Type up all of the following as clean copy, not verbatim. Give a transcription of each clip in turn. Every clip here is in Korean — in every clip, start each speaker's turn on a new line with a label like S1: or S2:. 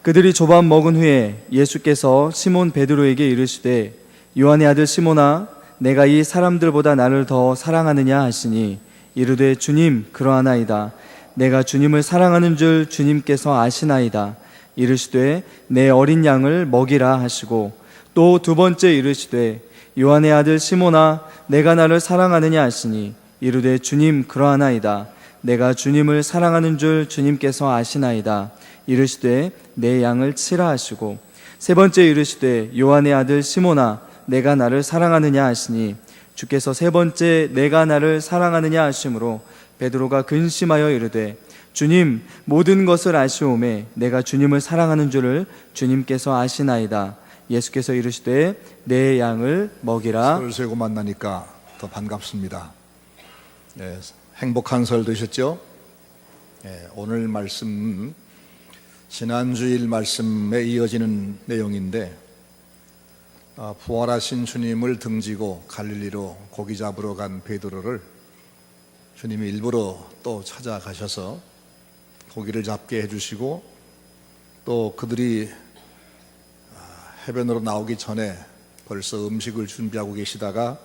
S1: 그들이 조밥 먹은 후에 예수께서 시몬 베드로에게 이르시되 요한의 아들 시몬아 내가 이 사람들보다 나를 더 사랑하느냐 하시니 이르되 주님 그러하나이다. 내가 주님을 사랑하는 줄 주님께서 아시나이다. 이르시되 내 어린 양을 먹이라 하시고 또 두 번째 이르시되 요한의 아들 시몬아 내가 나를 사랑하느냐 하시니 이르되 주님 그러하나이다. 내가 주님을 사랑하는 줄 주님께서 아시나이다. 이르시되 내 양을 치라 하시고 세 번째 이르시되 요한의 아들 시몬아 내가 나를 사랑하느냐 하시니 주께서 세 번째 내가 나를 사랑하느냐 하심으로 베드로가 근심하여 이르되 주님 모든 것을 아시오매 내가 주님을 사랑하는 줄을 주님께서 아시나이다. 예수께서 이르시되 내 양을 먹이라.
S2: 설 세고 만나니까 더 반갑습니다. 행복한 설 되셨죠? 오늘 말씀 지난주일 말씀에 이어지는 내용인데 부활하신 주님을 등지고 갈릴리로 고기 잡으러 간 베드로를 주님이 일부러 또 찾아가셔서 고기를 잡게 해주시고 또 그들이 해변으로 나오기 전에 벌써 음식을 준비하고 계시다가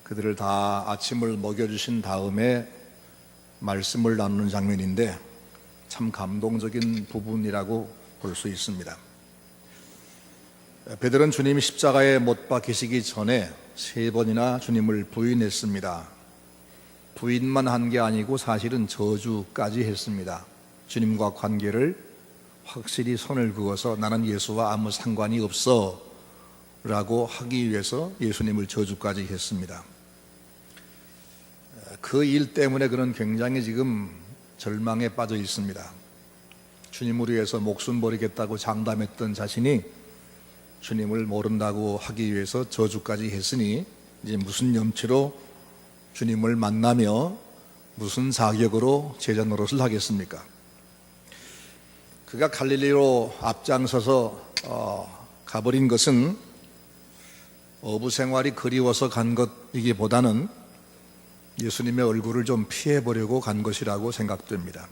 S2: 그들을 다 아침을 먹여주신 다음에 말씀을 나누는 장면인데 참 감동적인 부분이라고 볼 수 있습니다. 베드로는 주님이 십자가에 못 박히시기 전에 3번이나 주님을 부인했습니다. 부인만 한 게 아니고 사실은 저주까지 했습니다. 주님과 관계를 확실히 선을 그어서 나는 예수와 아무 상관이 없어 라고 하기 위해서 예수님을 저주까지 했습니다. 그 일 때문에 그는 굉장히 지금 절망에 빠져 있습니다. 주님을 위해서 목숨 버리겠다고 장담했던 자신이 주님을 모른다고 하기 위해서 저주까지 했으니 이제 무슨 염치로 주님을 만나며 무슨 자격으로 제자 노릇을 하겠습니까? 그가 갈릴리로 앞장서서 가버린 것은 어부 생활이 그리워서 간 것이기보다는 예수님의 얼굴을 좀 피해보려고 간 것이라고 생각됩니다.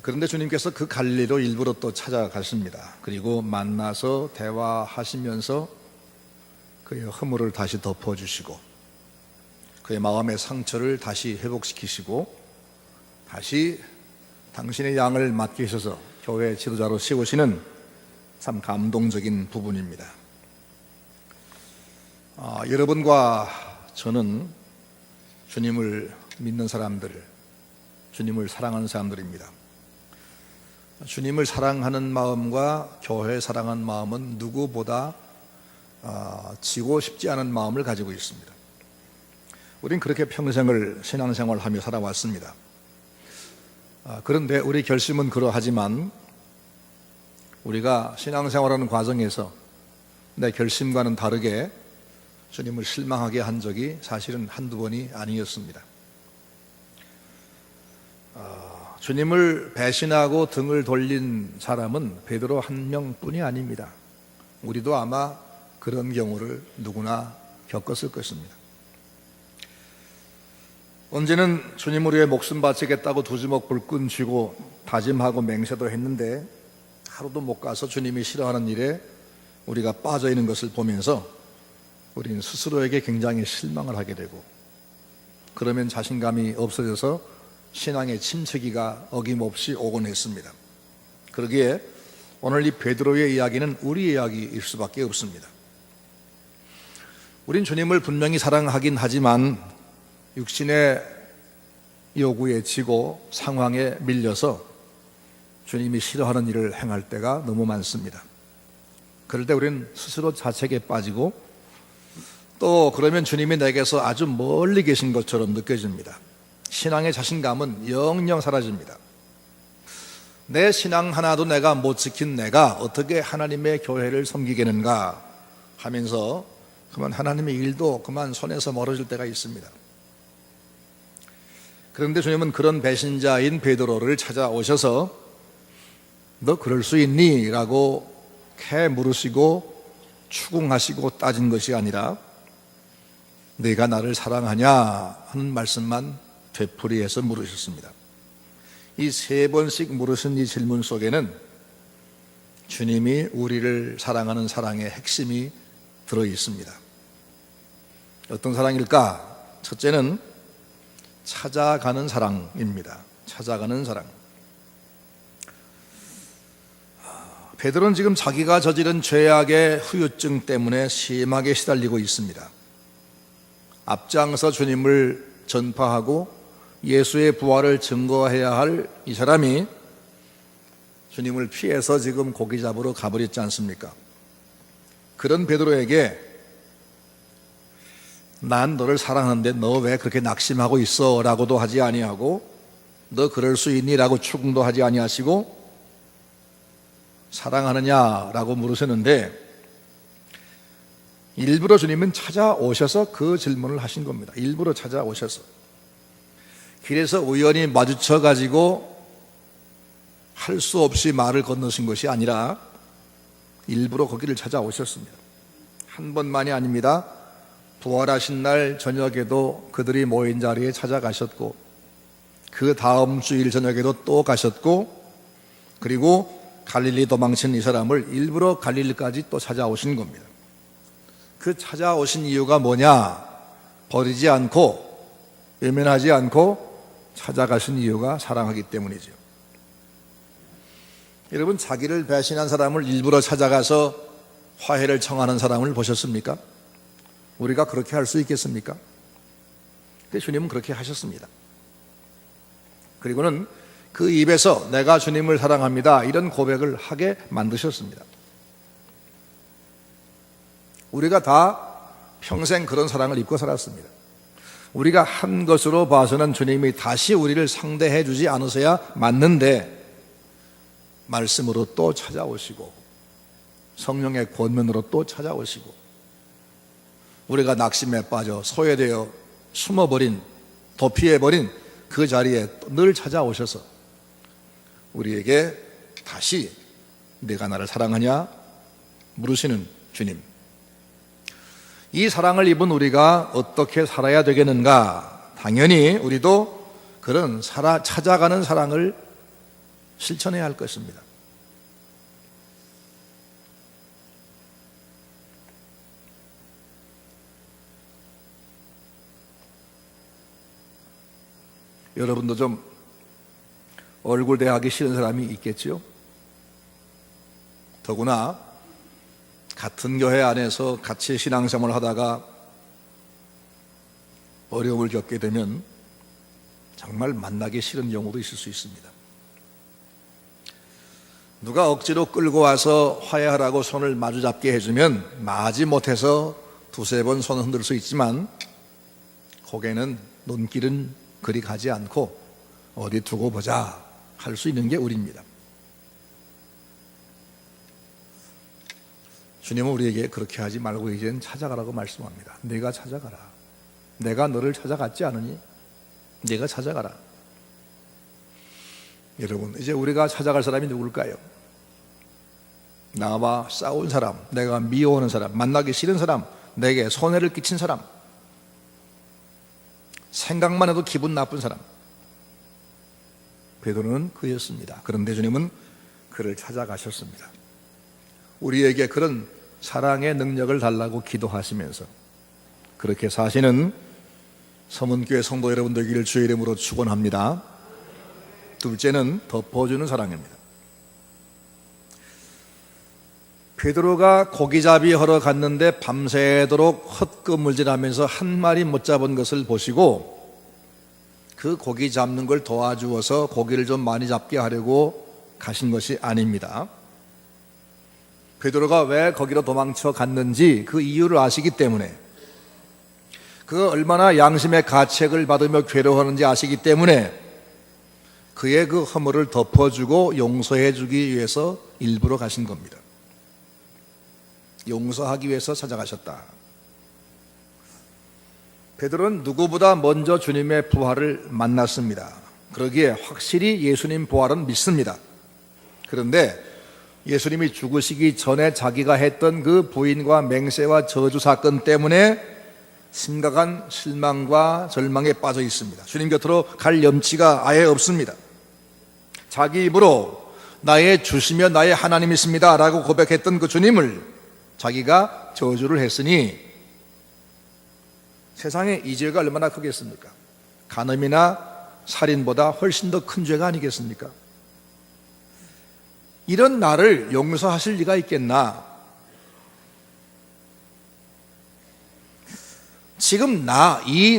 S2: 그런데 주님께서 그 갈릴리로 일부러 또 찾아가십니다. 그리고 만나서 대화하시면서 그의 허물을 다시 덮어주시고 그의 마음의 상처를 다시 회복시키시고 다시 당신의 양을 맡기셔서 교회 지도자로 세우시는 참 감동적인 부분입니다. 여러분과 저는 주님을 믿는 사람들, 주님을 사랑하는 사람들입니다. 주님을 사랑하는 마음과 교회 사랑하는 마음은 누구보다 지고 싶지 않은 마음을 가지고 있습니다. 우린 그렇게 평생을 신앙생활하며 살아왔습니다. 그런데 우리 결심은 그러하지만 우리가 신앙생활하는 과정에서 내 결심과는 다르게 주님을 실망하게 한 적이 사실은 한두 번이 아니었습니다. 주님을 배신하고 등을 돌린 사람은 베드로 한 명뿐이 아닙니다. 우리도 아마 그런 경우를 누구나 겪었을 것입니다. 언제는 주님을 위해 목숨 바치겠다고 두 주먹 불끈 쥐고 다짐하고 맹세도 했는데 하루도 못 가서 주님이 싫어하는 일에 우리가 빠져 있는 것을 보면서 우리는 스스로에게 굉장히 실망을 하게 되고 그러면 자신감이 없어져서 신앙의 침체기가 어김없이 오곤 했습니다. 그러기에 오늘 이 베드로의 이야기는 우리 이야기일 수밖에 없습니다. 우린 주님을 분명히 사랑하긴 하지만 육신의 요구에 지고 상황에 밀려서 주님이 싫어하는 일을 행할 때가 너무 많습니다. 그럴 때 우리는 스스로 자책에 빠지고 또 그러면 주님이 내게서 아주 멀리 계신 것처럼 느껴집니다. 신앙의 자신감은 영영 사라집니다. 내 신앙 하나도 내가 못 지킨 내가 어떻게 하나님의 교회를 섬기겠는가 하면서 그만 하나님의 일도 그만 손에서 멀어질 때가 있습니다. 그런데 주님은 그런 배신자인 베드로를 찾아오셔서 너 그럴 수 있니? 라고 캐 물으시고 추궁하시고 따진 것이 아니라 네가 나를 사랑하냐 하는 말씀만 되풀이해서 물으셨습니다. 이 세 번씩 물으신 이 질문 속에는 주님이 우리를 사랑하는 사랑의 핵심이 들어 있습니다. 어떤 사랑일까? 첫째는 찾아가는 사랑입니다. 찾아가는 사랑. 베드로는 지금 자기가 저지른 죄악의 후유증 때문에 심하게 시달리고 있습니다. 앞장서 주님을 전파하고 예수의 부활을 증거해야 할 이 사람이 주님을 피해서 지금 고기 잡으러 가버렸지 않습니까? 그런 베드로에게 난 너를 사랑하는데 너 왜 그렇게 낙심하고 있어? 라고도 하지 아니하고 너 그럴 수 있니? 라고 추궁도 하지 아니하시고 사랑하느냐라고 물으셨는데 일부러 주님은 찾아오셔서 그 질문을 하신 겁니다. 일부러 찾아오셔서 길에서 우연히 마주쳐 가지고 할 수 없이 말을 건너신 것이 아니라 일부러 거기를 찾아오셨습니다. 한 번만이 아닙니다. 부활하신 날 저녁에도 그들이 모인 자리에 찾아가셨고 그 다음 주일 저녁에도 또 가셨고 그리고 갈릴리 도망친 이 사람을 일부러 갈릴리까지 또 찾아오신 겁니다. 그 찾아오신 이유가 뭐냐? 버리지 않고 외면하지 않고 찾아가신 이유가 사랑하기 때문이죠. 여러분, 자기를 배신한 사람을 일부러 찾아가서 화해를 청하는 사람을 보셨습니까? 우리가 그렇게 할 수 있겠습니까? 근데 주님은 그렇게 하셨습니다. 그리고는 그 입에서 내가 주님을 사랑합니다 이런 고백을 하게 만드셨습니다. 우리가 다 평생 그런 사랑을 입고 살았습니다. 우리가 한 것으로 봐서는 주님이 다시 우리를 상대해 주지 않으셔야 맞는데 말씀으로 또 찾아오시고 성령의 권면으로 또 찾아오시고 우리가 낙심에 빠져 소외되어 숨어버린 도피해버린 그 자리에 늘 찾아오셔서 우리에게 다시 내가 나를 사랑하냐 물으시는 주님. 이 사랑을 입은 우리가 어떻게 살아야 되겠는가? 당연히 우리도 그런 찾아가는 사랑을 실천해야 할 것입니다. 여러분도 좀 얼굴 대하기 싫은 사람이 있겠죠? 더구나 같은 교회 안에서 같이 신앙생활을 하다가 어려움을 겪게 되면 정말 만나기 싫은 경우도 있을 수 있습니다. 누가 억지로 끌고 와서 화해하라고 손을 마주 잡게 해주면 마지 못해서 두세 번 손을 흔들 수 있지만 고개는 눈길은 그리 가지 않고 어디 두고 보자 할 수 있는 게 우리입니다. 주님은 우리에게 그렇게 하지 말고 이제는 찾아가라고 말씀합니다. 네가 찾아가라. 내가 너를 찾아갔지 않으니 네가 찾아가라. 여러분, 이제 우리가 찾아갈 사람이 누굴까요? 나와 싸운 사람, 내가 미워하는 사람, 만나기 싫은 사람, 내게 손해를 끼친 사람, 생각만 해도 기분 나쁜 사람. 베드로는 그였습니다. 그런데 주님은 그를 찾아가셨습니다. 우리에게 그런 사랑의 능력을 달라고 기도하시면서 그렇게 사시는 서문교회 성도 여러분 되기를 주의 이름으로 축원합니다. 둘째는 덮어주는 사랑입니다. 베드로가 고기잡이 하러 갔는데 밤새도록 헛금물질하면서 한 마리 못 잡은 것을 보시고 그 고기 잡는 걸 도와주어서 고기를 좀 많이 잡게 하려고 가신 것이 아닙니다. 베드로가 왜 거기로 도망쳐 갔는지 그 이유를 아시기 때문에, 그가 얼마나 양심의 가책을 받으며 괴로워하는지 아시기 때문에 그의 그 허물을 덮어주고 용서해주기 위해서 일부러 가신 겁니다. 용서하기 위해서 찾아가셨다. 베드로는 누구보다 먼저 주님의 부활을 만났습니다. 그러기에 확실히 예수님 부활은 믿습니다. 그런데 예수님이 죽으시기 전에 자기가 했던 그 부인과 맹세와 저주 사건 때문에 심각한 실망과 절망에 빠져 있습니다. 주님 곁으로 갈 염치가 아예 없습니다. 자기 입으로 나의 주시며 나의 하나님이십니다 라고 고백했던 그 주님을 자기가 저주를 했으니 세상에 이 죄가 얼마나 크겠습니까? 간음이나 살인보다 훨씬 더 큰 죄가 아니겠습니까? 이런 나를 용서하실 리가 있겠나? 지금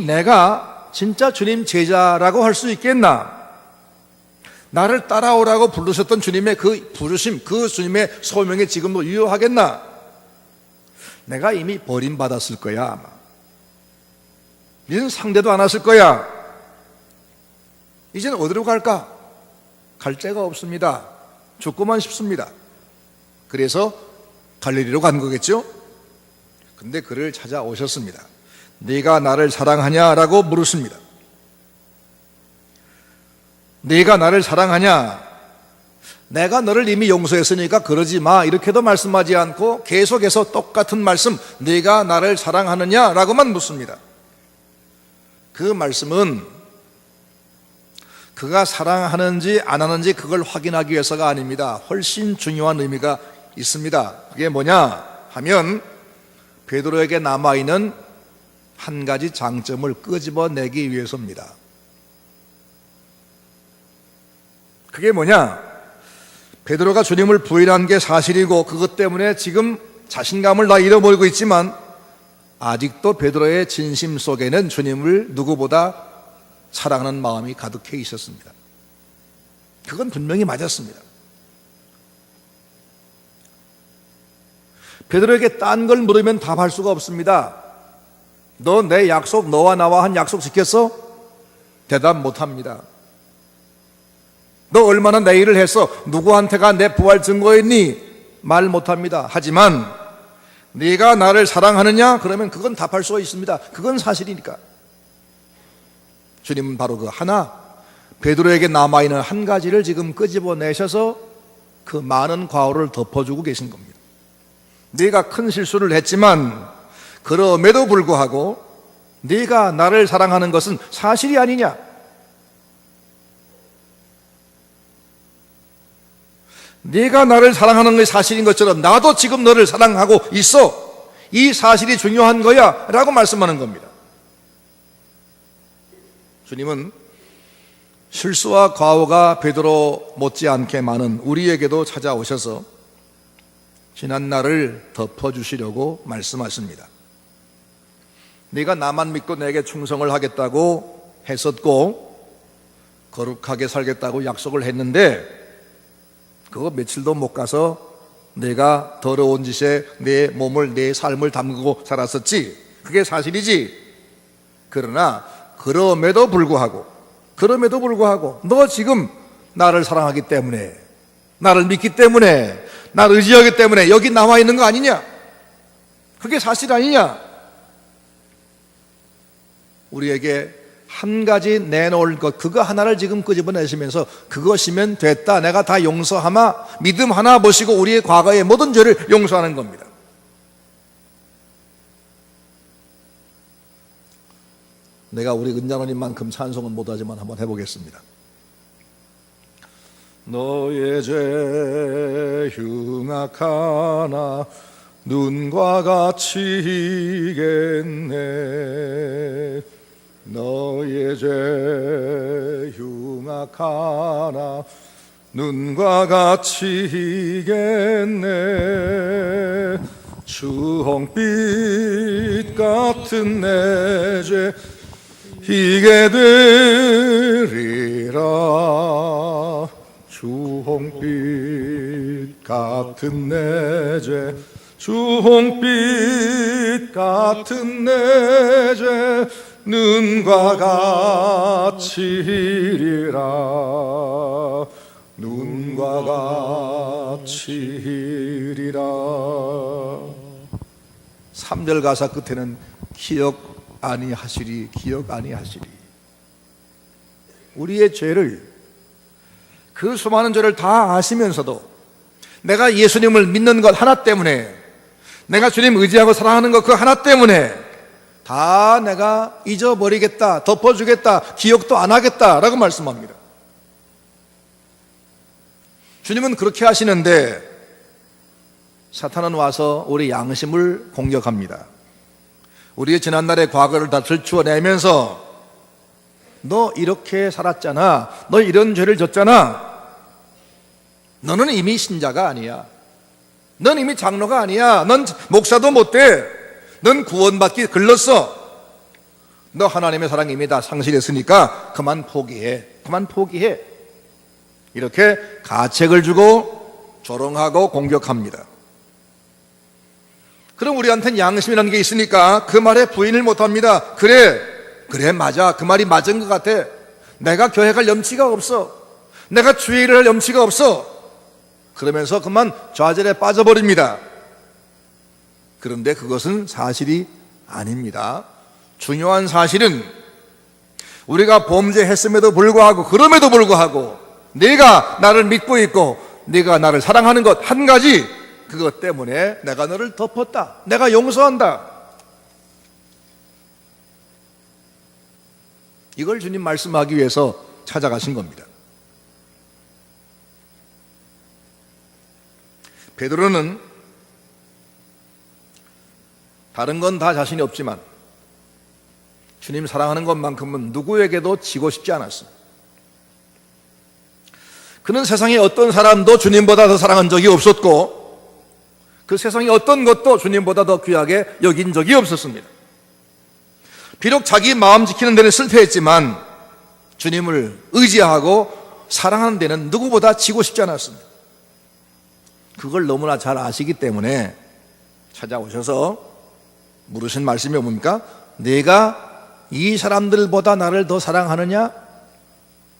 S2: 내가 진짜 주님 제자라고 할 수 있겠나? 나를 따라오라고 부르셨던 주님의 그 부르심, 그 주님의 소명에 지금도 유효하겠나? 내가 이미 버림받았을 거야, 아마. 이제는 상대도 안 하실 거야. 이제는 어디로 갈까? 갈 데가 없습니다. 죽고만 싶습니다. 그래서 갈릴리로 간 거겠죠? 근데 그를 찾아오셨습니다. 네가 나를 사랑하냐라고 물으십니다. 네가 나를 사랑하냐? 내가 너를 이미 용서했으니까 그러지 마 이렇게도 말씀하지 않고 계속해서 똑같은 말씀, 네가 나를 사랑하느냐라고만 묻습니다. 그 말씀은 그가 사랑하는지 안 하는지 그걸 확인하기 위해서가 아닙니다. 훨씬 중요한 의미가 있습니다. 그게 뭐냐 하면 베드로에게 남아있는 한 가지 장점을 끄집어내기 위해서입니다. 그게 뭐냐? 베드로가 주님을 부인한 게 사실이고 그것 때문에 지금 자신감을 다 잃어버리고 있지만 아직도 베드로의 진심 속에는 주님을 누구보다 사랑하는 마음이 가득해 있었습니다. 그건 분명히 맞았습니다. 베드로에게 딴 걸 물으면 답할 수가 없습니다. 너 내 약속, 너와 나와 한 약속 지켰어? 대답 못합니다. 너 얼마나 내 일을 했어? 누구한테가 내 부활 증거했니? 말 못합니다. 하지만 네가 나를 사랑하느냐? 그러면 그건 답할 수가 있습니다. 그건 사실이니까. 주님은 바로 그 하나, 베드로에게 남아있는 한 가지를 지금 끄집어내셔서 그 많은 과오를 덮어주고 계신 겁니다. 네가 큰 실수를 했지만 그럼에도 불구하고 네가 나를 사랑하는 것은 사실이 아니냐? 네가 나를 사랑하는 것이 사실인 것처럼 나도 지금 너를 사랑하고 있어. 이 사실이 중요한 거야 라고 말씀하는 겁니다. 주님은 실수와 과오가 베드로 못지않게 많은 우리에게도 찾아오셔서 지난 날을 덮어주시려고 말씀하십니다. 네가 나만 믿고 내게 충성을 하겠다고 했었고 거룩하게 살겠다고 약속을 했는데 그거 며칠도 못 가서 내가 더러운 짓에 내 몸을, 내 삶을 담그고 살았었지. 그게 사실이지. 그러나 그럼에도 불구하고 너 지금 나를 사랑하기 때문에, 나를 믿기 때문에, 나를 의지하기 때문에 여기 나와 있는 거 아니냐? 그게 사실 아니냐? 우리에게 한 가지 내놓을 것, 그거 하나를 지금 끄집어내시면서 그것이면 됐다, 내가 다 용서하마, 믿음 하나 보시고 우리의 과거의 모든 죄를 용서하는 겁니다. 내가 우리 은장원님만큼 찬송은 못하지만 한번 해보겠습니다. 너의 죄 흉악하나 눈과 같이 이겠네. 너의 죄 흉악하나 눈과 같이 이겠네. 주홍빛 같은 내 죄 이게 되리라. 주홍빛 같은 내 죄, 주홍빛 같은 내 죄 눈과 같이 이리라. 눈과 같이 이리라. 3절 가사 끝에는 기억 아니하시리, 기억 아니하시리. 우리의 죄를, 그 수많은 죄를 다 아시면서도 내가 예수님을 믿는 것 하나 때문에, 내가 주님 의지하고 사랑하는 것 그 하나 때문에 다 내가 잊어버리겠다, 덮어주겠다, 기억도 안 하겠다 라고 말씀합니다. 주님은 그렇게 하시는데 사탄은 와서 우리 양심을 공격합니다. 우리의 지난날의 과거를 다 들추어내면서 너 이렇게 살았잖아, 너 이런 죄를 졌잖아, 너는 이미 신자가 아니야, 넌 이미 장로가 아니야, 넌 목사도 못돼, 넌 구원받기 글렀어, 너 하나님의 사랑 이미 다 상실했으니까 그만 포기해, 그만 포기해. 이렇게 가책을 주고 조롱하고 공격합니다. 그럼 우리한테는 양심이라는 게 있으니까 그 말에 부인을 못합니다. 그래 맞아, 그 말이 맞은 것 같아, 내가 교회 갈 염치가 없어, 내가 주의 일을 할 염치가 없어, 그러면서 그만 좌절에 빠져버립니다. 그런데 그것은 사실이 아닙니다. 중요한 사실은 우리가 범죄했음에도 불구하고, 그럼에도 불구하고 네가 나를 믿고 있고 네가 나를 사랑하는 것 한 가지, 그것 때문에 내가 너를 덮었다, 내가 용서한다. 이걸 주님 말씀하기 위해서 찾아가신 겁니다. 베드로는 다른 건 다 자신이 없지만 주님 사랑하는 것만큼은 누구에게도 지고 싶지 않았습니다. 그는 세상에 어떤 사람도 주님보다 더 사랑한 적이 없었고 그 세상에 어떤 것도 주님보다 더 귀하게 여긴 적이 없었습니다. 비록 자기 마음 지키는 데는 실패했지만 주님을 의지하고 사랑하는 데는 누구보다 지고 싶지 않았습니다. 그걸 너무나 잘 아시기 때문에 찾아오셔서 물으신 말씀이 뭡니까? 내가 이 사람들보다 나를 더 사랑하느냐?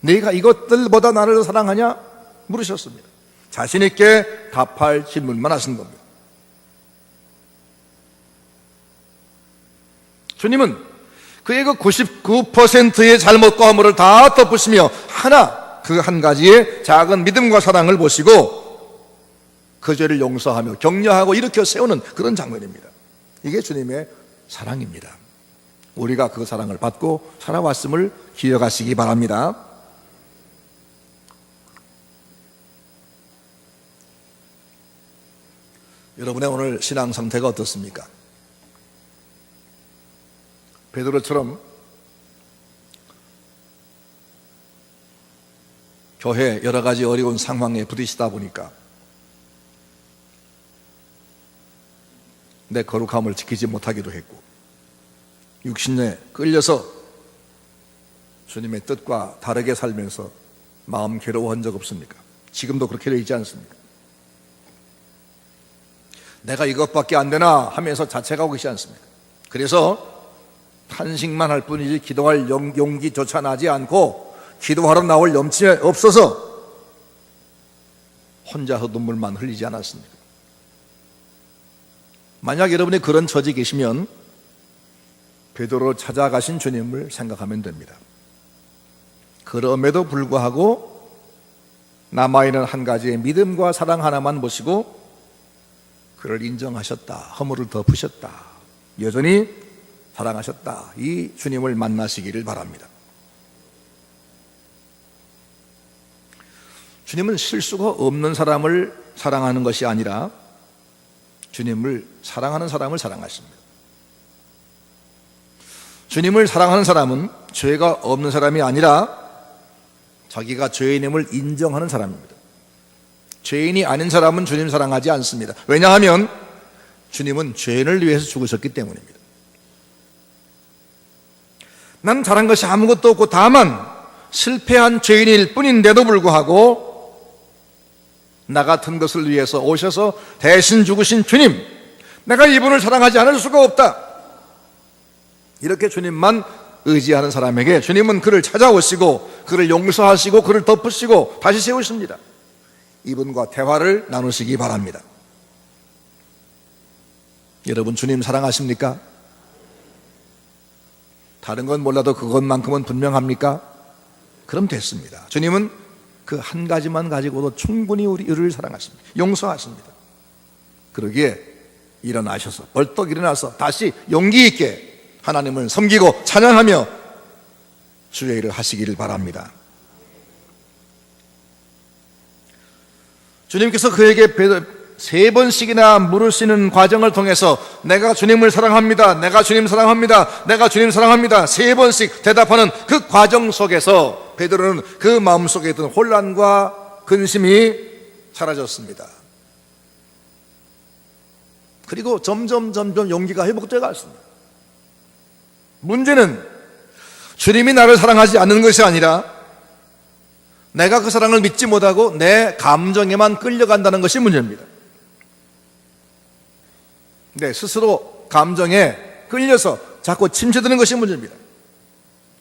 S2: 내가 이것들보다 나를 더 사랑하냐? 물으셨습니다. 자신 있게 답할 질문만 하신 겁니다. 주님은 그의 그 99%의 잘못과 허물을 다 덮으시며 하나, 그 한 가지의 작은 믿음과 사랑을 보시고 그 죄를 용서하며 격려하고 일으켜 세우는 그런 장면입니다. 이게 주님의 사랑입니다. 우리가 그 사랑을 받고 살아왔음을 기억하시기 바랍니다. 여러분의 오늘 신앙 상태가 어떻습니까? 베드로처럼 교회 여러 가지 어려운 상황에 부딪히다 보니까 내 거룩함을 지키지 못하기도 했고 육신에 끌려서 주님의 뜻과 다르게 살면서 마음 괴로워한 적 없습니까? 지금도 그렇게 되어 있지 않습니까? 내가 이것밖에 안 되나 하면서 자책하고 계시지 않습니까? 그래서 탄식만 할 뿐이지 기도할 용기조차 나지 않고 기도하러 나올 염치 없어서 혼자서 눈물만 흘리지 않았습니까? 만약 여러분이 그런 처지에 계시면 베드로를 찾아가신 주님을 생각하면 됩니다. 그럼에도 불구하고 남아있는 한 가지의 믿음과 사랑 하나만 보시고 그를 인정하셨다, 허물을 덮으셨다, 여전히 사랑하셨다, 이 주님을 만나시기를 바랍니다. 주님은 실수가 없는 사람을 사랑하는 것이 아니라 주님을 사랑하는 사람을 사랑하십니다. 주님을 사랑하는 사람은 죄가 없는 사람이 아니라 자기가 죄인임을 인정하는 사람입니다. 죄인이 아닌 사람은 주님 사랑하지 않습니다. 왜냐하면 주님은 죄인을 위해서 죽으셨기 때문입니다. 난 잘한 것이 아무것도 없고 다만 실패한 죄인일 뿐인데도 불구하고 나 같은 것을 위해서 오셔서 대신 죽으신 주님, 내가 이분을 사랑하지 않을 수가 없다, 이렇게 주님만 의지하는 사람에게 주님은 그를 찾아오시고 그를 용서하시고 그를 덮으시고 다시 세우십니다. 이분과 대화를 나누시기 바랍니다. 여러분, 주님 사랑하십니까? 다른 건 몰라도 그것만큼은 분명합니까? 그럼 됐습니다. 주님은 그 한 가지만 가지고도 충분히 우리를 사랑하십니다. 용서하십니다. 그러기에 일어나셔서 벌떡 일어나서 다시 용기 있게 하나님을 섬기고 찬양하며 주의 일을 하시기를 바랍니다. 주님께서 그에게 3번씩이나 물으시는 과정을 통해서 내가 주님을 사랑합니다, 내가 주님 사랑합니다, 내가 주님 사랑합니다 3번씩 대답하는 그 과정 속에서 베드로는 그 마음속에 있던 혼란과 근심이 사라졌습니다. 그리고 점점 용기가 회복되어 갔습니다. 문제는 주님이 나를 사랑하지 않는 것이 아니라 내가 그 사랑을 믿지 못하고 내 감정에만 끌려간다는 것이 문제입니다. 네, 스스로 감정에 끌려서 자꾸 침체드는 것이 문제입니다.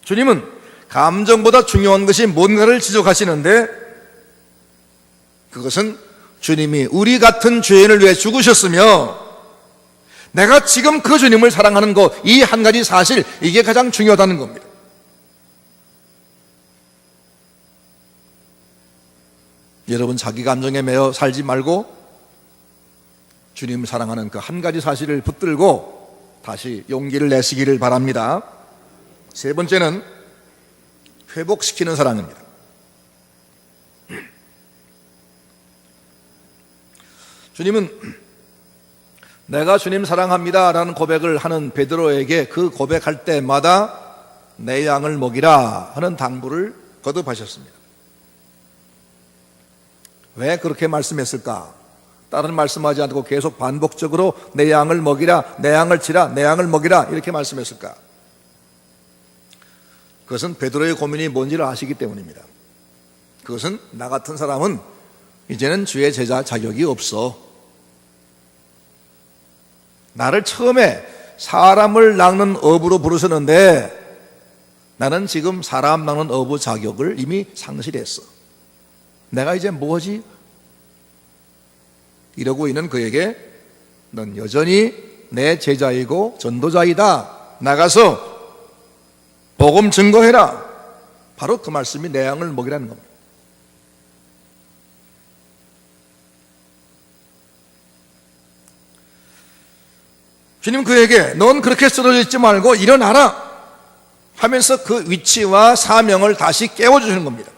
S2: 주님은 감정보다 중요한 것이 뭔가를 지적하시는데, 그것은 주님이 우리 같은 죄인을 위해 죽으셨으며 내가 지금 그 주님을 사랑하는 것, 이 한 가지 사실, 이게 가장 중요하다는 겁니다. 여러분, 자기 감정에 매여 살지 말고 주님을 사랑하는 그 한 가지 사실을 붙들고 다시 용기를 내시기를 바랍니다. 3번째는 회복시키는 사랑입니다. 주님은 내가 주님 사랑합니다 라는 고백을 하는 베드로에게 그 고백할 때마다 내 양을 먹이라 하는 당부를 거듭하셨습니다. 왜 그렇게 말씀했을까? 다른 말씀하지 않고 계속 반복적으로 내 양을 먹이라, 내 양을 치라, 내 양을 먹이라 이렇게 말씀했을까? 그것은 베드로의 고민이 뭔지를 아시기 때문입니다. 그것은 나 같은 사람은 이제는 주의 제자 자격이 없어. 나를 처음에 사람을 낚는 어부로 부르셨는데 나는 지금 사람 낚는 어부 자격을 이미 상실했어. 내가 이제 뭐지? 이러고 있는 그에게 넌 여전히 내 제자이고 전도자이다. 나가서 복음 증거해라. 바로 그 말씀이 내 양을 먹이라는 겁니다. 주님 그에게 넌 그렇게 쓰러져 있지 말고 일어나라 하면서 그 위치와 사명을 다시 깨워주시는 겁니다.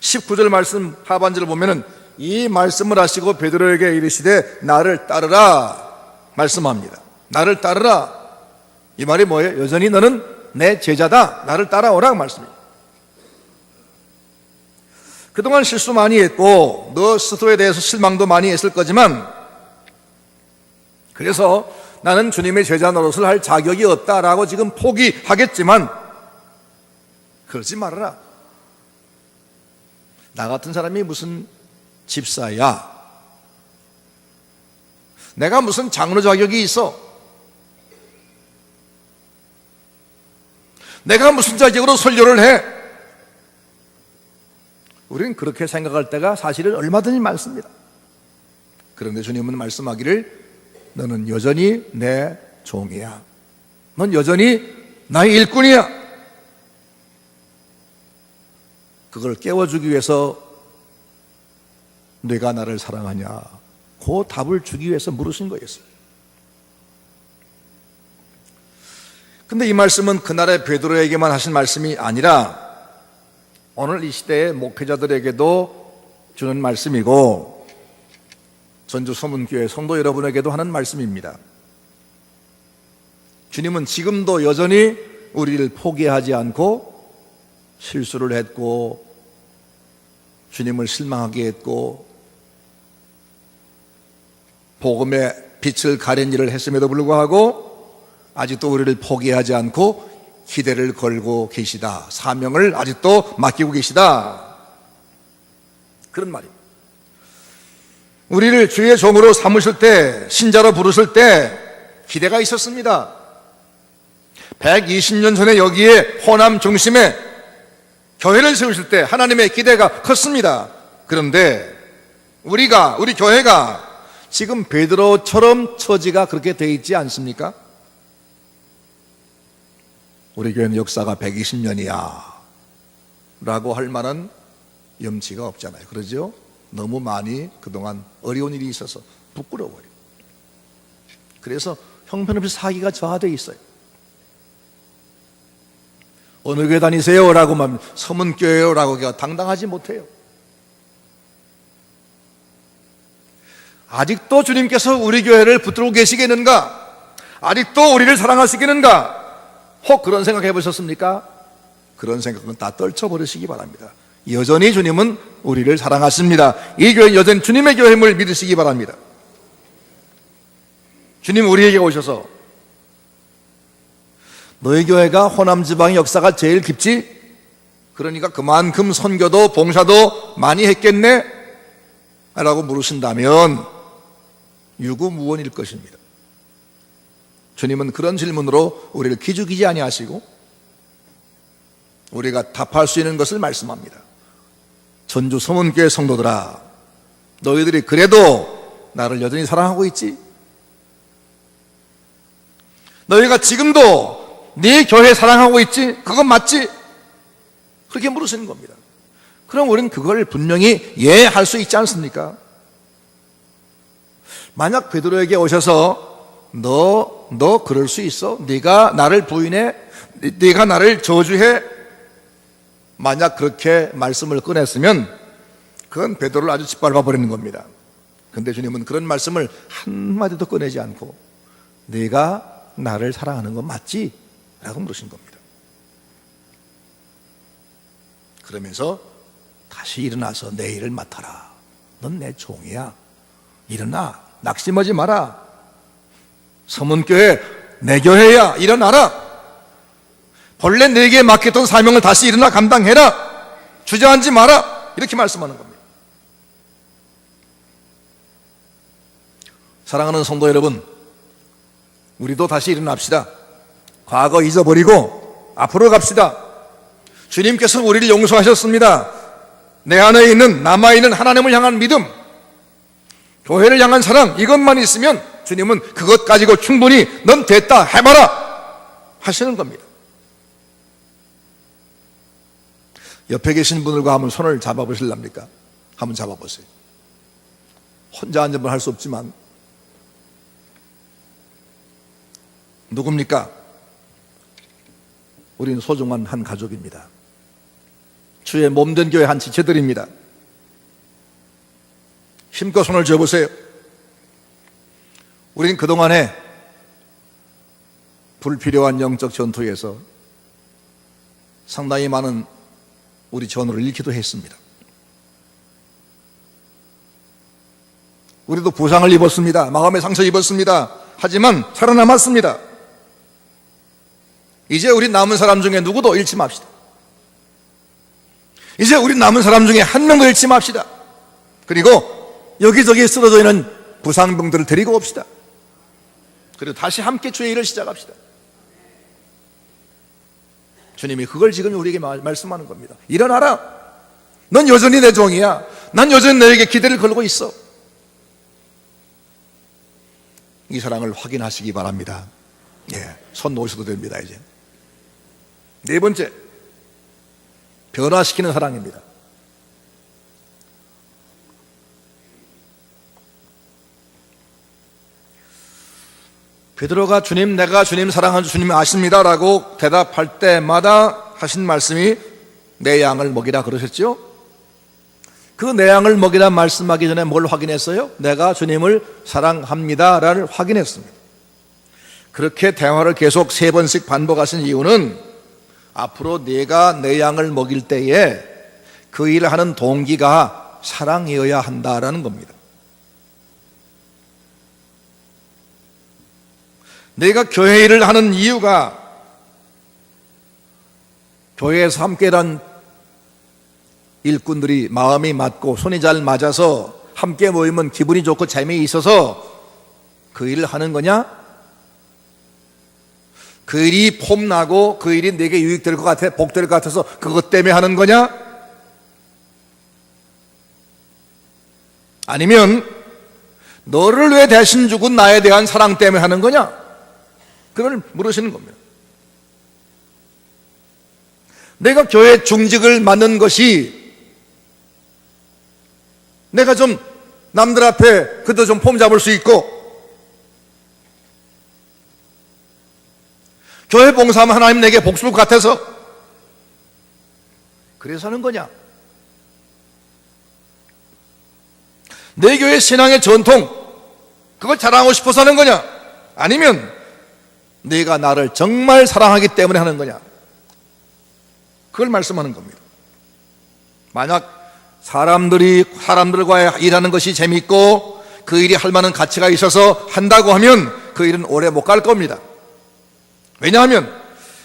S2: 19절 말씀 하반절을 보면은 이 말씀을 하시고 베드로에게 이르시되 나를 따르라 말씀합니다. 나를 따르라. 이 말이 뭐예요? 여전히 너는 내 제자다. 나를 따라오라 말씀입니다. 그동안 실수 많이 했고 너 스스로에 대해서 실망도 많이 했을 거지만 그래서 나는 주님의 제자 노릇을 할 자격이 없다라고 지금 포기하겠지만 그러지 말아라. 나 같은 사람이 무슨 집사야? 내가 무슨 장로 자격이 있어? 내가 무슨 자격으로 설교를 해? 우리는 그렇게 생각할 때가 사실은 얼마든지 많습니다. 그런데 주님은 말씀하기를 너는 여전히 내 종이야. 넌 여전히 나의 일꾼이야. 그걸 깨워주기 위해서 네가 나를 사랑하냐? 그 답을 주기 위해서 물으신 거였어요. 근데 이 말씀은 그날의 베드로에게만 하신 말씀이 아니라 오늘 이 시대의 목회자들에게도 주는 말씀이고 전주 서문교회 성도 여러분에게도 하는 말씀입니다. 주님은 지금도 여전히 우리를 포기하지 않고 실수를 했고 주님을 실망하게 했고 복음의 빛을 가린 일을 했음에도 불구하고 아직도 우리를 포기하지 않고 기대를 걸고 계시다. 사명을 아직도 맡기고 계시다. 그런 말입니다. 우리를 주의 종으로 삼으실 때, 신자로 부르실 때 기대가 있었습니다. 120년 전에 여기에 호남 중심에 교회를 세우실 때 하나님의 기대가 컸습니다. 그런데 우리 교회가 지금 베드로처럼 처지가 그렇게 돼 있지 않습니까? 우리 교회는 역사가 120년이야 라고 할 만한 염치가 없잖아요. 그러죠? 너무 많이 그동안 어려운 일이 있어서 부끄러워요. 그래서 형편없이 사기가 저하되어 있어요. 어느 교회 다니세요? 라고 하면 서문교회요 라고 당당하지 못해요. 아직도 주님께서 우리 교회를 붙들고 계시겠는가? 아직도 우리를 사랑하시겠는가? 혹 그런 생각 해보셨습니까? 그런 생각은 다 떨쳐버리시기 바랍니다. 여전히 주님은 우리를 사랑하십니다. 이 교회는 여전히 주님의 교회임을 믿으시기 바랍니다. 주님 우리에게 오셔서 너희 교회가 호남 지방의 역사가 제일 깊지? 그러니까 그만큼 선교도 봉사도 많이 했겠네? 라고 물으신다면 유구무원일 것입니다. 주님은 그런 질문으로 우리를 기죽이지 아니하시고 우리가 답할 수 있는 것을 말씀합니다. 전주 서문교회 성도들아, 너희들이 그래도 나를 여전히 사랑하고 있지? 너희가 지금도 네 교회 사랑하고 있지? 그건 맞지? 그렇게 물으시는 겁니다. 그럼 우리는 그걸 분명히 예 할 수 있지 않습니까? 만약 베드로에게 오셔서 너 그럴 수 있어? 네가 나를 부인해? 네가 나를 저주해? 만약 그렇게 말씀을 꺼냈으면 그건 베드로를 아주 짓밟아 버리는 겁니다. 그런데 주님은 그런 말씀을 한마디도 꺼내지 않고 네가 나를 사랑하는 건 맞지? 라고 물으신 겁니다. 그러면서 다시 일어나서 내 일을 맡아라. 넌 내 종이야. 일어나. 낙심하지 마라. 서문교회 내 교회야. 일어나라. 본래 내게 맡겼던 사명을 다시 일어나 감당해라. 주저앉지 마라. 이렇게 말씀하는 겁니다. 사랑하는 성도 여러분, 우리도 다시 일어납시다. 과거 잊어버리고 앞으로 갑시다. 주님께서 우리를 용서하셨습니다. 내 안에 있는 남아있는 하나님을 향한 믿음, 교회를 향한 사랑, 이것만 있으면 주님은 그것 가지고 충분히 넌 됐다 해봐라 하시는 겁니다. 옆에 계신 분들과 한번 손을 잡아보실랍니까? 한번 잡아보세요. 혼자 앉으면 할 수 없지만 누굽니까? 우리는 소중한 한 가족입니다. 주의 몸된 교회 한 지체들입니다. 힘껏 손을 쥐어보세요. 우리는 그동안에 불필요한 영적 전투에서 상당히 많은 우리 전우를 잃기도 했습니다. 우리도 부상을 입었습니다. 마음의 상처 입었습니다. 하지만 살아남았습니다. 이제 우리 남은 사람 중에 누구도 잃지 맙시다. 이제 우리 남은 사람 중에 한 명도 잃지 맙시다. 그리고 여기저기 쓰러져 있는 부상병들을 데리고 옵시다. 그리고 다시 함께 주의 일을 시작합시다. 주님이 그걸 지금 우리에게 말씀하는 겁니다. 일어나라. 넌 여전히 내 종이야. 난 여전히 너에게 기대를 걸고 있어. 이 사랑을 확인하시기 바랍니다. 예, 손 놓으셔도 됩니다. 이제 네 번째, 변화시키는 사랑입니다. 베드로가 주님, 내가 주님 사랑하는 주님 아십니다 라고 대답할 때마다 하신 말씀이 내 양을 먹이라 그러셨죠? 그 내 양을 먹이라 말씀하기 전에 뭘 확인했어요? 내가 주님을 사랑합니다 라를 확인했습니다. 그렇게 대화를 계속 3번씩 반복하신 이유는 앞으로 내가 내 양을 먹일 때에 그 일을 하는 동기가 사랑이어야 한다라는 겁니다. 내가 교회 일을 하는 이유가 교회에서 함께 일한 일꾼들이 마음이 맞고 손이 잘 맞아서 함께 모이면 기분이 좋고 재미있어서 그 일을 하는 거냐? 그 일이 폼나고 그 일이 내게 유익될 것 같아, 복될 것 같아서 그것 때문에 하는 거냐? 아니면 너를 왜 대신 죽은 나에 대한 사랑 때문에 하는 거냐? 그걸 물으시는 겁니다. 내가 교회 중직을 맡는 것이 내가 좀 남들 앞에 그도 좀 폼 잡을 수 있고 교회 봉사하면 하나님 내게 복 줄 것 같아서 그래서 하는 거냐? 내 교회 신앙의 전통, 그걸 자랑하고 싶어서 하는 거냐? 아니면 네가 나를 정말 사랑하기 때문에 하는 거냐? 그걸 말씀하는 겁니다. 만약 사람들과 일하는 것이 재밌고 그 일이 할 만한 가치가 있어서 한다고 하면 그 일은 오래 못 갈 겁니다. 왜냐하면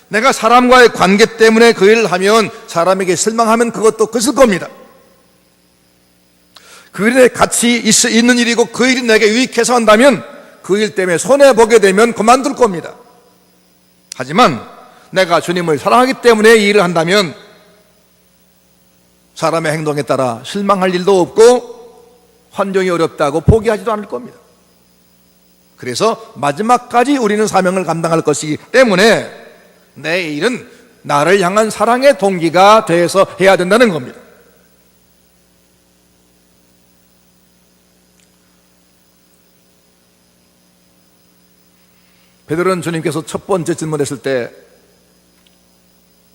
S2: 내가 사람과의 관계 때문에 그 일을 하면 사람에게 실망하면 그것도 끝일 겁니다. 그 일에 가치 있는 일이고 그 일이 내게 유익해서 한다면 그 일 때문에 손해보게 되면 그만둘 겁니다. 하지만 내가 주님을 사랑하기 때문에 이 일을 한다면 사람의 행동에 따라 실망할 일도 없고 환경이 어렵다고 포기하지도 않을 겁니다. 그래서 마지막까지 우리는 사명을 감당할 것이기 때문에 내 일은 나를 향한 사랑의 동기가 돼서 해야 된다는 겁니다. 베드로는 주님께서 첫 번째 질문했을 때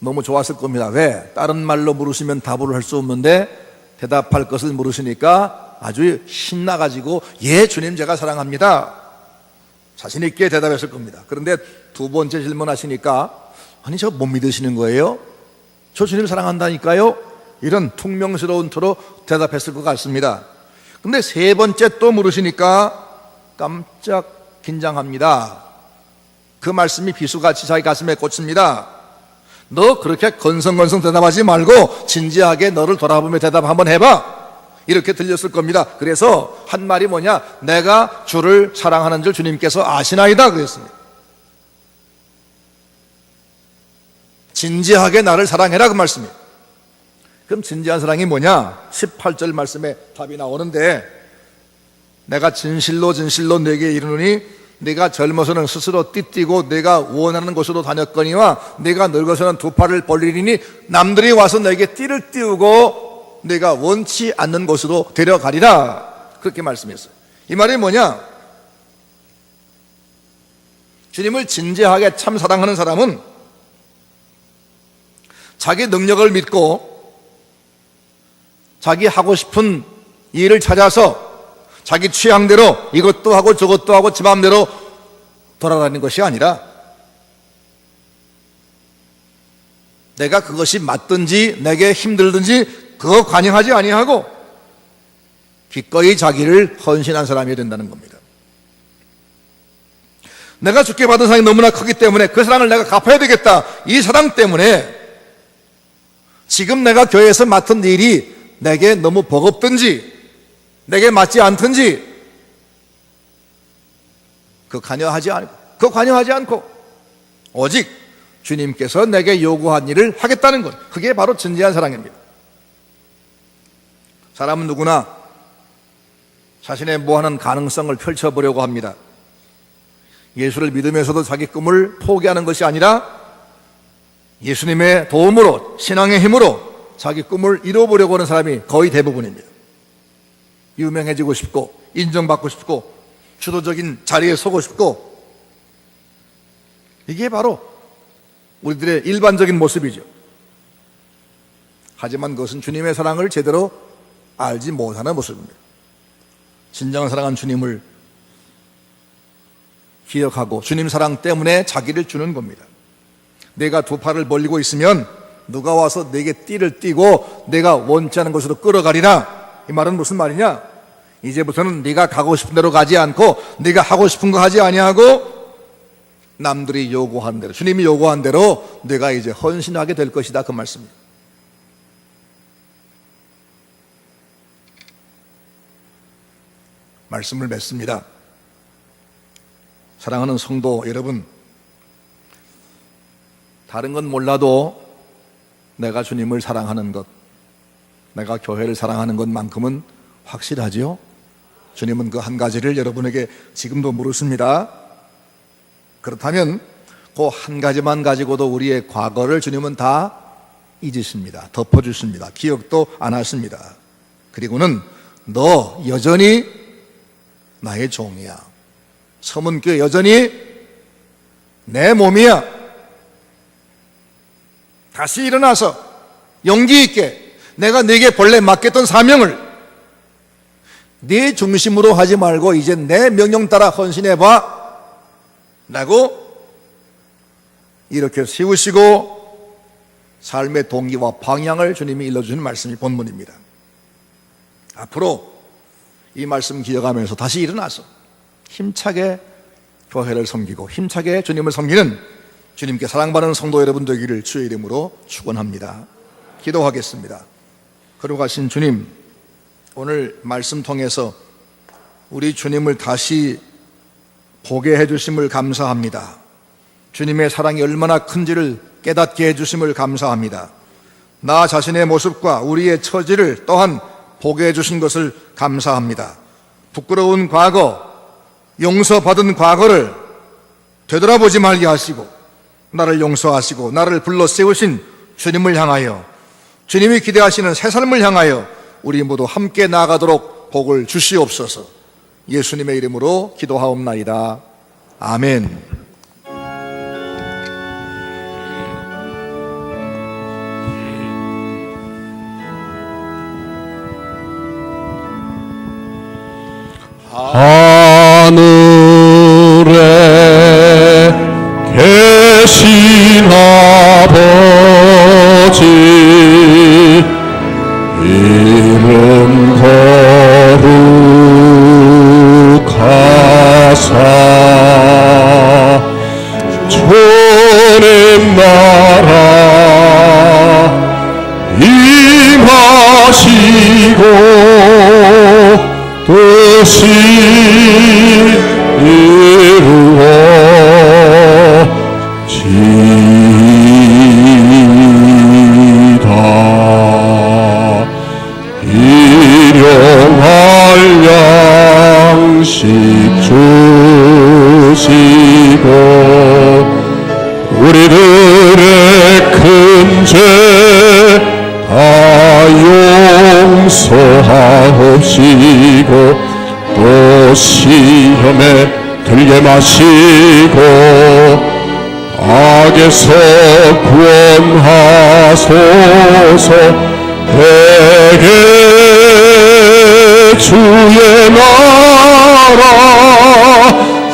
S2: 너무 좋았을 겁니다. 왜? 다른 말로 물으시면 답을 할 수 없는데 대답할 것을 물으시니까 아주 신나가지고 예, 주님 제가 사랑합니다. 자신 있게 대답했을 겁니다. 그런데 두 번째 질문하시니까 아니 저 못 믿으시는 거예요? 저 주님 사랑한다니까요? 이런 퉁명스러운 토로 대답했을 것 같습니다. 근데 세 번째 또 물으시니까 깜짝 긴장합니다. 그 말씀이 비수같이 자기 가슴에 꽂힙니다. 너 그렇게 건성건성 대답하지 말고 진지하게 너를 돌아보며 대답 한번 해봐. 이렇게 들렸을 겁니다. 그래서 한 말이 뭐냐? 내가 주를 사랑하는 줄 주님께서 아시나이다 그랬습니다. 진지하게 나를 사랑해라 그 말씀이에요. 그럼 진지한 사랑이 뭐냐? 18절 말씀에 답이 나오는데 내가 진실로 내게 이르노니 네가 젊어서는 스스로 띠뛰고 내가 원하는 곳으로 다녔거니와 네가 늙어서는 두 팔을 벌리리니 남들이 와서 내게 띠를 띄우고 내가 원치 않는 곳으로 데려가리라. 그렇게 말씀했어요. 이 말이 뭐냐? 주님을 진지하게 참 사랑하는 사람은 자기 능력을 믿고 자기 하고 싶은 일을 찾아서 자기 취향대로 이것도 하고 저것도 하고 지 마음대로 돌아다니는 것이 아니라 내가 그것이 맞든지 내게 힘들든지 그거 관여하지 아니하고 기꺼이 자기를 헌신한 사람이 된다는 겁니다. 내가 주께 받은 사랑이 너무나 크기 때문에 그 사랑을 내가 갚아야 되겠다. 이 사랑 때문에 지금 내가 교회에서 맡은 일이 내게 너무 버겁든지 내게 맞지 않든지 그거 관여하지 않고 오직 주님께서 내게 요구한 일을 하겠다는 것, 그게 바로 진지한 사랑입니다. 사람은 누구나 자신의 무한한 가능성을 펼쳐보려고 합니다. 예수를 믿으면서도 자기 꿈을 포기하는 것이 아니라 예수님의 도움으로, 신앙의 힘으로 자기 꿈을 이루어보려고 하는 사람이 거의 대부분입니다. 유명해지고 싶고 인정받고 싶고 주도적인 자리에 서고 싶고, 이게 바로 우리들의 일반적인 모습이죠. 하지만 그것은 주님의 사랑을 제대로 알지 못하는 모습입니다. 진정한 사랑한 주님을 기억하고 주님 사랑 때문에 자기를 주는 겁니다. 내가 두 팔을 벌리고 있으면 누가 와서 내게 띠를 띠고 내가 원치 않은 곳으로 끌어가리라. 이 말은 무슨 말이냐? 이제부터는 네가 가고 싶은 대로 가지 않고 네가 하고 싶은 거 하지 아니하고 남들이 요구한 대로, 주님이 요구한 대로 네가 이제 헌신하게 될 것이다, 그 말씀입니다. 말씀을 맺습니다. 사랑하는 성도 여러분, 다른 건 몰라도 내가 주님을 사랑하는 것, 내가 교회를 사랑하는 것만큼은 확실하지요? 주님은 그 한 가지를 여러분에게 지금도 물으십니다. 그렇다면 그 한 가지만 가지고도 우리의 과거를 주님은 다 잊으십니다. 덮어주십니다. 기억도 안 하십니다. 그리고는 너 여전히 나의 종이야. 서문교회 여전히 내 몸이야. 다시 일어나서 용기 있게 내가 네게 본래 맡겼던 사명을 네 중심으로 하지 말고 이제 내 명령 따라 헌신해봐 라고 이렇게 세우시고 삶의 동기와 방향을 주님이 일러주는 말씀이 본문입니다. 앞으로 이 말씀 기억하면서 다시 일어나서 힘차게 교회를 섬기고 힘차게 주님을 섬기는 주님께 사랑받는 성도 여러분 되기를 주의 이름으로 축원합니다. 기도하겠습니다. 거룩하신 주님, 오늘 말씀 통해서 우리 주님을 다시 보게 해주심을 감사합니다. 주님의 사랑이 얼마나 큰지를 깨닫게 해주심을 감사합니다. 나 자신의 모습과 우리의 처지를 또한 보게 해주신 것을 감사합니다. 부끄러운 과거, 용서받은 과거를 되돌아보지 말게 하시고 나를 용서하시고 나를 불러 세우신 주님을 향하여, 주님이 기대하시는 새 삶을 향하여 우리 모두 함께 나아가도록 복을 주시옵소서. 예수님의 이름으로 기도하옵나이다. 아멘.
S3: 하늘에 계신 아버지, 이름 거룩하사 주님 나라 임하시고 뜻이 이루어지다. 일용할 양식 주시고 우리들의 큰 죄 다 용서하옵시고 또 시험에 들게 마시고 악에서 구원하소서. 대개 주의 나라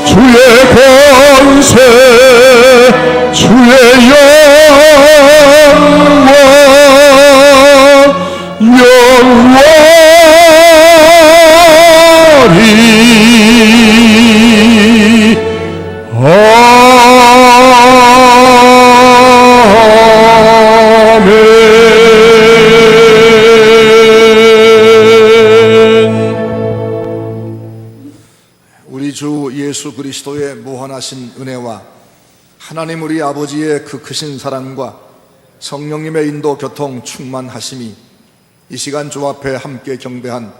S3: 주의 권세 주의 영원히
S2: 우리 주 예수 그리스도의 무한하신 은혜와 하나님 우리 아버지의 그 크신 사랑과 성령님의 인도 교통 충만하심이 이 시간 주 앞에 함께 경배한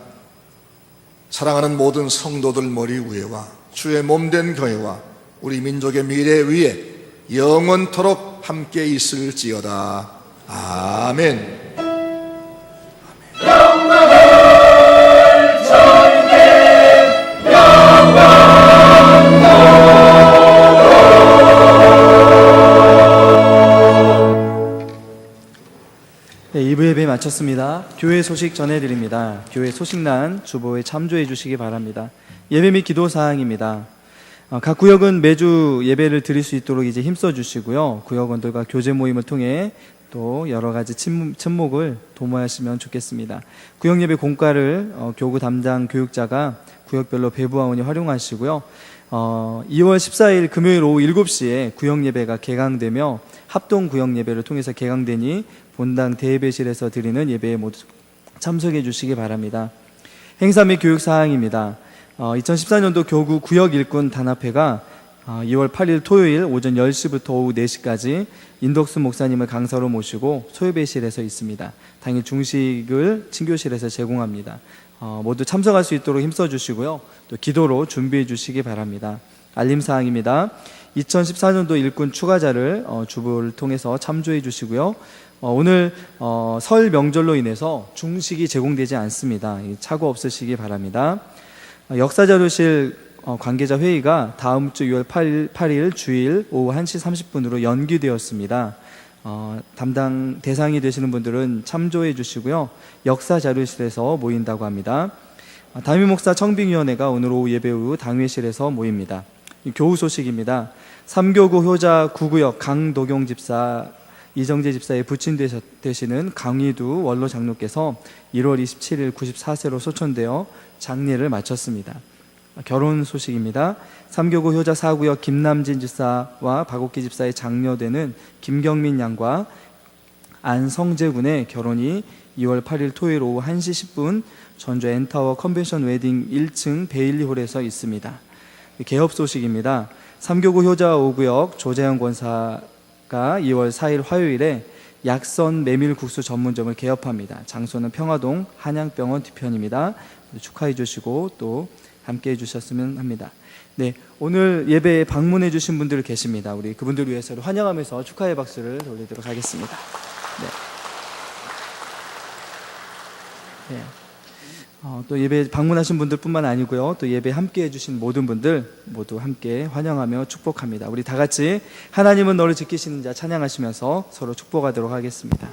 S2: 사랑하는 모든 성도들 머리 위에와 주의 몸된 교회와 우리 민족의 미래 위에 영원토록 함께 있을지어다. 아멘.
S1: 네, 2부 예배 마쳤습니다. 교회 소식 전해드립니다. 교회 소식란 주보에 참조해 주시기 바랍니다. 예배 및 기도 사항입니다. 각 구역은 매주 예배를 드릴 수 있도록 이제 힘써 주시고요. 구역원들과 교제 모임을 통해 또 여러 가지 친목을 도모하시면 좋겠습니다. 구역 예배 공과를 교구 담당 교육자가 구역별로 배부하오니 활용하시고요. 2월 14일 금요일 오후 7시에 구역 예배가 개강되며 합동 구역 예배를 통해서 개강되니 본당 대예배실에서 드리는 예배에 모두 참석해 주시기 바랍니다. 행사 및 교육 사항입니다. 2014년도 교구 구역 일꾼 단합회가 2월 8일 토요일 오전 10시부터 오후 4시까지 인덕수 목사님을 강사로 모시고 소예배실에서 있습니다. 당일 중식을 친교실에서 제공합니다. 모두 참석할 수 있도록 힘써 주시고요. 또 기도로 준비해 주시기 바랍니다. 알림사항입니다. 2014년도 일꾼 추가자를 주보를 통해서 참조해 주시고요. 오늘 설 명절로 인해서 중식이 제공되지 않습니다. 착오 없으시기 바랍니다. 역사자료실 관계자 회의가 다음 주 6월 8일 주일 오후 1시 30분으로 연기되었습니다. 담당 대상이 되시는 분들은 참조해 주시고요. 역사자료실에서 모인다고 합니다. 담임 목사 청빙위원회가 오늘 오후 예배 후 당회실에서 모입니다. 교우 소식입니다. 3교구 효자 9구역 강도경 집사, 이정재 집사의 부친 되시는 강희두 원로 장로께서 1월 27일 94세로 소천되어 장례를 마쳤습니다. 결혼 소식입니다. 3교구 효자 4구역 김남진 집사와 박옥기 집사의 장녀되는 김경민 양과 안성재 군의 결혼이 2월 8일 토요일 오후 1시 10분 전주 엔타워 컨벤션 웨딩 1층 베일리홀에서 있습니다. 개업 소식입니다. 3교구 효자 5구역 조재현 권사가 2월 4일 화요일에 약선 메밀국수 전문점을 개업합니다. 장소는 평화동 한양병원 뒤편입니다. 축하해 주시고 또 함께 해주셨으면 합니다. 네, 오늘 예배에 방문해 주신 분들 계십니다. 우리 그분들 위해서 환영하면서 축하의 박수를 돌리도록 하겠습니다. 네. 또 예배 방문하신 분들뿐만 아니고요, 또 예배 함께 해주신 모든 분들 모두 함께 환영하며 축복합니다. 우리 다 같이 하나님은 너를 지키시는 자 찬양하시면서 서로 축복하도록 하겠습니다.